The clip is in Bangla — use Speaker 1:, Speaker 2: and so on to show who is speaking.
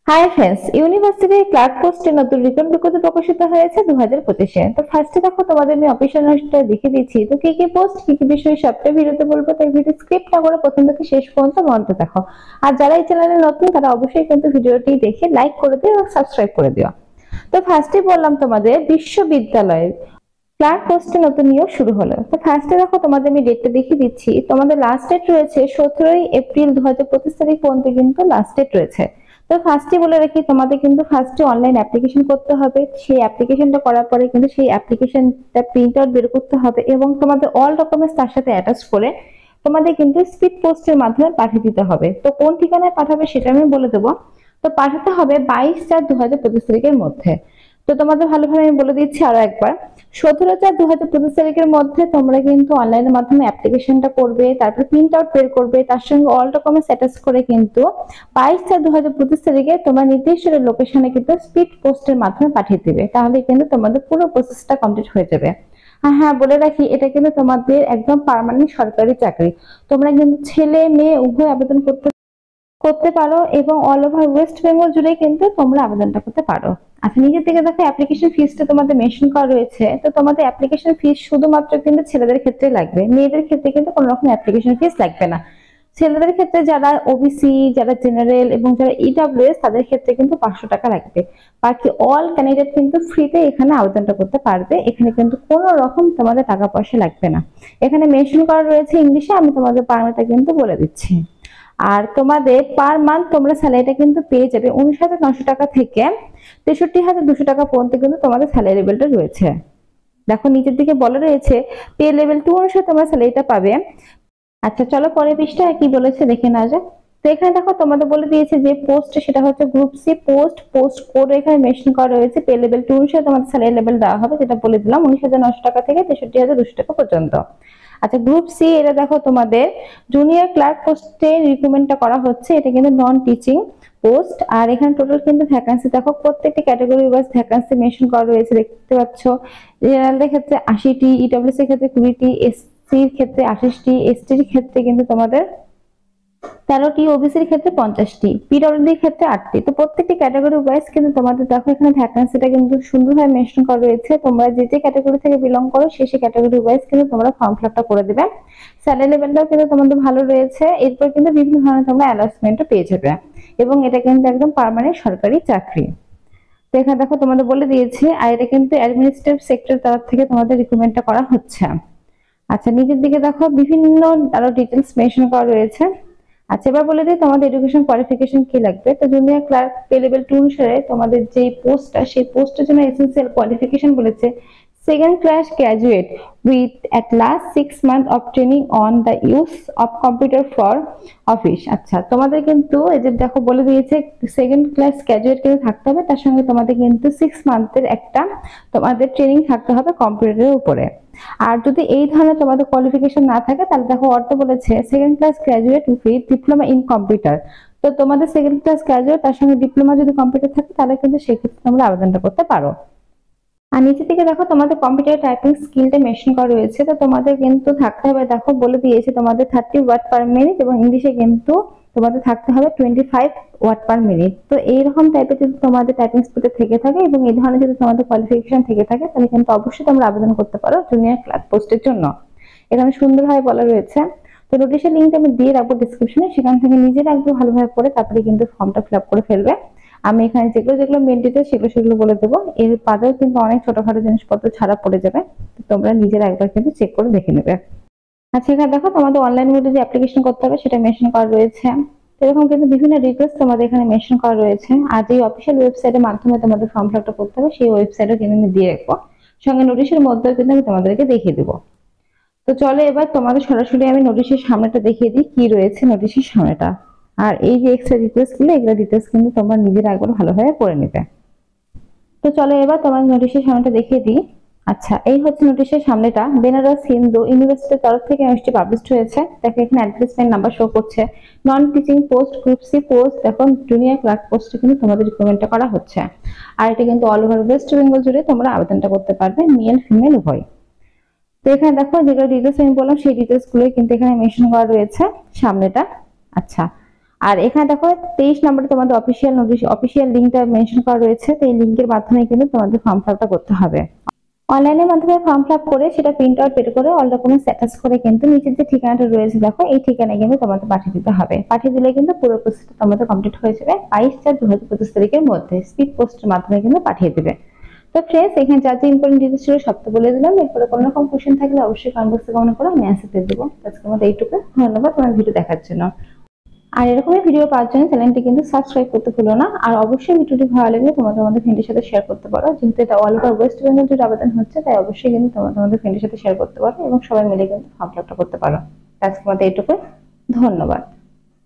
Speaker 1: হাই ফ্রেন্ডস, ইউনিভার্সিটির ক্লার্ক পোস্টে নতুন রিক্রুটমেন্ট বিজ্ঞপ্তি প্রকাশিত হয়েছে 2025-এ। তো ফার্স্টে দেখো তোমাদের আমি অফিসিয়াল নোটটা দেখে দিচ্ছি। তো কি কি পোস্ট, কি কি বিষয় সবটা ভিডিওতে বলবো, তাই ভিডিও স্কিপ না করে প্রথম থেকে শেষ পর্যন্ত মনোযোগ দেখো। আর যারা এই চ্যানেলে নতুন তারা অবশ্যই কিন্তু ভিডিওটি দেখে লাইক করে দিও এবং সাবস্ক্রাইব করে দিও। তো ফার্স্টে বললাম তোমাদের বিশ্ববিদ্যালয়ের ক্লার্ক পোস্টে নতুন নিয়োগ শুরু হলো। তো ফার্স্টে দেখো তোমাদের আমি ডেটটা দেখিয়ে দিচ্ছি। তোমাদের লাস্ট ডেট রয়েছে 17ই এপ্রিল 2025 তারিখ পর্যন্ত কিন্তু লাস্ট ডেট রয়েছে। তো ফার্স্টে বলে রাখি, তোমাদের কিন্তু ফার্স্টে অনলাইন অ্যাপ্লিকেশন করতে হবে। সেই অ্যাপ্লিকেশনটা করার পরে কিন্তু সেই অ্যাপ্লিকেশনটা প্রিন্ট আউট বের করতে হবে এবং তোমাদের অল ডকুমেন্টস তার সাথে অ্যাটাচ করে তোমাদের কিন্তু স্পিড পোস্টের মাধ্যমে পাঠিয়ে দিতে হবে। তো কোন ঠিকানায় পাঠাবে সেটা আমি বলে দেবো। তো পাঠাতে হবে 22/4/2025 তারিখের মধ্যে। তো তোমাদের ভালোভাবে আমি বলে দিচ্ছি আরো একবার। 17/4/2025 তারিখের মধ্যে তোমরা কিন্তু অনলাইনের মাধ্যমে অ্যাপ্লিকেশনটা করবে, তারপর প্রিন্ট আউট বের করবে, তার সঙ্গে অল ডকুমেন্টস অ্যাটাচ করে কিন্তু 22/4/2025 তারিখে তোমরা নির্দিষ্ট লোকেশনে কিন্তু স্পিড পোস্টের মাধ্যমে পাঠিয়ে দিবে। তাহলে কিন্তু তোমাদের পুরো প্রসেসটা কমপ্লিট হয়ে যাবে। হ্যাঁ হ্যাঁ, বলে রাখি, এটা কিন্তু তোমাদের একদম পার্মানেন্ট সরকারি চাকরি। তোমরা কিন্তু ছেলে মেয়ে উভয় আবেদন করতে করতে পারো এবং অল ওভার ওয়েস্ট বেঙ্গল জুড়ে কিন্তু তোমরা আবেদনটা করতে পারো। আচ্ছা, নিজের থেকে দেখো অ্যাপ্লিকেশন ফিসটা তোমাদের মেনশন করা রয়েছে। তো তোমাদের অ্যাপ্লিকেশন ফিস শুধুমাত্র কিন্তু ছেলেদের ক্ষেত্রে লাগবে, মেয়েদের ক্ষেত্রে কিন্তু কোনো রকম অ্যাপ্লিকেশন ফিস লাগবে না। ছেলেদের ক্ষেত্রে যারা ওবিসি, যারা জেনারেল এবং যারা ইডব্লিউএস তাদের ক্ষেত্রে কিন্তু 500 টাকা লাগবে। বাকি অল ক্যান্ডিডেট কিন্তু ফ্রিতে এখানে আবেদনটা করতে পারবে। এখানে কিন্তু কোনো রকম তোমাদের টাকা পয়সা লাগবে না। এখানে মেনশন করা রয়েছে ইংলিশে, আমি তোমাদের বাংলাটা কিন্তু বলে দিচ্ছি। আর তোমাদের পার মান্থ তোমরা স্যালারিটা কিন্তু পেয়ে যাবে 19,900 টাকা থেকে 63,200 টাকা পর্যন্ত কিন্তু তোমাদের স্যালারি লেভেলটা রয়েছে। দেখো নিচের দিকে বলা রয়েছে পে লেভেল 2 অনুসারে তোমরা স্যালারিটা পাবে। আচ্ছা চলো পরের পৃষ্ঠায় কি বলেছে দেখে নেওয়া যাক। তো এখানে দেখো তোমাদের বলে দিয়েছে যে পোস্ট, সেটা হচ্ছে group C post. Post code এখানে মেনশন করা রয়েছে। পে লেভেল 2 অনুসারে তোমাদের স্যালারি লেভেল দেওয়া হবে, যেটা বলে দিলাম 19,900 টাকা থেকে 63,200 টাকা পর্যন্ত। আচ্ছা, গ্রুপ সি এটা দেখো তোমাদের জুনিয়র ক্লার্ক পোস্টে রিক্রুটমেন্টটা করা হচ্ছে। এটা কিন্তু নন টিচিং পোস্ট। আর এখানে টোটাল কিন্তু ভ্যাকান্সি দেখো প্রত্যেকটা ক্যাটাগরি ওয়াইজ ভ্যাকান্সি মেনশন করা রয়েছে, দেখতে পাচ্ছ। জেনারেলদের ক্ষেত্রে 80টি, ইডব্লিউএস এর ক্ষেত্রে 20টি, এসসির ক্ষেত্রে 28টি, এসটির ক্ষেত্রে কিন্তু তোমাদের 13টি, ওবিসির ক্ষেত্রে 50টি, পিডব্লিউডির ক্ষেত্রে 8টি। তো প্রত্যেকটি ক্যাটাগরি ওয়াইজ কিন্তু তোমাদের দেখো এখানে ভ্যাকান্সিটা কিন্তু সুন্দরভাবে মেনশন করা রয়েছে। তোমরা যে যে ক্যাটাগরি থেকে বিলং করো সেই সেই ক্যাটাগরি ওয়াইজ কিন্তু তোমরা ফর্ম ফিল আপটা করে দিবে। স্যালারি লেভেলটাও কিন্তু তোমাদের ভালো রয়েছে। এরপর কিন্তু বিভিন্ন ধরনের তোমরা অ্যালাউন্সমেন্টও পেয়ে যাবে এবং এটা কিন্তু একদম পার্মানেন্ট সরকারি চাকরি। তো এখানে দেখো তোমাদের বলে দিয়েছে, আর এটা কিন্তু অ্যাডমিনিস্ট্রেটিভ সেক্টর তরফ থেকে তোমাদের রিক্রুটমেন্টটা করা হচ্ছে। আচ্ছা, নিচের দিকে দেখো বিভিন্ন আরো ডিটেলস মেনশন করা রয়েছে। আচ্ছা, এবার বলে দিই তোমাদের এডুকেশন কোয়ালিফিকেশন কি লাগবে। তো জুনিয়র ক্লার্ক পে লেভেল 2 অনুসারে তোমাদের যে পোস্টটা, সেই পোস্টের জন্য এসেনশিয়াল কোয়ালিফিকেশন বলেছে second class graduate with at last 6 months of training on the use of computer for office। আচ্ছা, তোমাদের কিন্তু এই যে দেখো বলে দিয়েছে সেকেন্ড ক্লাস গ্রাজুয়েট কিন্তু থাকতে হবে, তার সঙ্গে তোমাদের কিন্তু 6 মান্থের একটা তোমাদের ট্রেনিং থাকতে হবে কম্পিউটারের উপরে। আর যদি এই ধরনের তোমাদের কোয়ালিফিকেশন না থাকে তাহলে দেখো অর্থ বলেছে second class graduate with diploma in computer. তো তোমাদের সেকেন্ড ক্লাস গ্রাজুয়েট তার সঙ্গে ডিপ্লোমা যদি কম্পিউটার থাকে তাহলে কিন্তু সেক্ষেত্রে তোমরা আবেদনটা করতে পারো। আর নিচে থেকে দেখো তোমাদের কম্পিউটার টাইপিং স্কিলটা মেনশন করা রয়েছে। তো তোমাদের কিন্তু থাকতে হবে, দেখো বলে দিয়েছে তোমাদের 30 ওয়ার্ড পার মিনিট এবং ইংলিশে কিন্তু তোমাদের থাকতে হবে 25 ওয়ার্ড পার মিনিট। তো এইরকম টাইপের যদি তোমাদের টাইপিং স্পিডে থেকে থাকে এবং এই ধরনের যদি তোমাদের কোয়ালিফিকেশন থেকে থাকে তাহলে কিন্তু অবশ্যই তোমরা আবেদন করতে পারো জুনিয়র ক্লার্ক পোস্টের জন্য। এখানে সুন্দরভাবে বলা রয়েছে। তো নোটিশের লিঙ্কটা আমি দিয়ে রাখবো ডিসক্রিপশনে, সেখান থেকে নিজেরা একদম ভালোভাবে পড়ে তারপরে কিন্তু ফর্মটা ফিল আপ করে ফেলবে। আমি এখানে যেগুলো যেগুলো মেন ডিটেইলস সেগুলো বলে দেবো। এর বাদেও কিন্তু অনেক ছোটখাটো জিনিসপত্র ছাড়া পড়ে যাবে, তো তোমরা নিজেরা একবার কিন্তু চেক করে দেখে নেবে। আচ্ছা, এখানে দেখো তোমাদের অনলাইন মোডে যে অ্যাপ্লিকেশন করতে হবে সেটা মেনশন করা রয়েছে। এরকম কিন্তু বিভিন্ন ডিটেইলস তোমাদের এখানে মেনশন করা রয়েছে। আর যে অফিসিয়াল ওয়েবসাইটের মাধ্যমে তোমাদের ফর্ম ফিল আপটা করতে হবে সেই ওয়েবসাইটও কিন্তু আমি দিয়ে রাখবো, সঙ্গে নোটিশের মধ্যেও কিন্তু আমি তোমাদেরকে দেখিয়ে দেবো। তো চলো এবার তোমাদের সরাসরি আমি নোটিশের সামনেটা দেখিয়ে দিই কি রয়েছে নোটিশের সামনেটা। আর এই যে এক্সট্রা ডিটেলস গুলো, এগুলো ডিটেলস কিন্তু তোমরা নিজেরা একবার ভালোভাবে পড়ে নেবে। তো চলো এবার তোমাদের নোটিশের সামনেটা দেখিয়ে দিই। আচ্ছা, এই হচ্ছে নোটিশের সামনেটা। বেনারস হিন্দু ইউনিভার্সিটির তরফ থেকে নোটিশটি পাবলিশড হয়েছে। দেখো এখানে অ্যাডভার্টাইজমেন্ট নাম্বার শো করছে। Non teaching post group C post, দেখো জুনিয়র ক্লার্ক পোস্টে কিন্তু তোমাদের রিক্রুটমেন্টটা করা হচ্ছে। আর এটা কিন্তু অল ওভার ওয়েস্ট বেঙ্গল জুড়ে তোমরা আবেদনটা করতে পারবে, মেল ফিমেল উভয়। তো এখানে দেখো যেগুলো ডিটেলস আমি বললাম সেই ডিটেলস গুলোই কিন্তু এখানে মেনশন করা রয়েছে সামনেটা। আচ্ছা, আর এখানে দেখো 23 নম্বরে তোমাদের অফিসিয়াল নোটিশ, অফিসিয়াল লিঙ্কটা মেনশন করা রয়েছে। তো এই লিঙ্কের মাধ্যমে কিন্তু তোমাদের ফর্ম ফিল আপটা করতে হবে। অনলাইনের মাধ্যমে ফর্ম ফিল আপ করে সেটা প্রিন্ট আউট বের করে অল ডকুমেন্টস অ্যাটাচ করে কিন্তু নিচের যে ঠিকানাটা রয়েছে দেখো, এই ঠিকানায় কিন্তু তোমাদের পাঠিয়ে দিতে হবে। পাঠিয়ে দিলে কিন্তু পুরো প্রসেসটা তোমাদের কমপ্লিট হয়ে যাবে 22/4/2025 তারিখের মধ্যে। স্পিড পোস্টের মাধ্যমে কিন্তু পাঠিয়ে দেবে। তো ফ্রেন্ডস, এখানে যা যা ইম্পর্টেন্ট ডিটেলস ছিল সব তো বলে দিলাম। এরপরে কোনো রকম কোশ্চেন থাকলে অবশ্যই কমেন্ট বক্সে কমেন্ট করো, আমি অ্যান্সার দিয়ে দেবো। আজকের মতো এইটুকু। ধন্যবাদ তোমার ভিডিও দেখার জন্য। আর এরকমই ভিডিও পাওয়ার জন্য চ্যানেলটি কিন্তু সাবস্ক্রাইব করতে ভুলো না। আর অবশ্যই ভিডিওটি ভালো লাগলে তোমাদের ফ্রেন্ডের সাথে শেয়ার করতে পারো। যেহেতু এটা অল ওভার ওয়েস্ট বেঙ্গল জুড়ে আবেদন হচ্ছে, তাই অবশ্যই কিন্তু তোমাদের ফ্রেন্ডের সাথে শেয়ার করতে পারো এবং সবাই মিলে কিন্তু ফর্ম ফিল আপটা করতে পারো। আজকের মতো এইটুকু। ধন্যবাদ।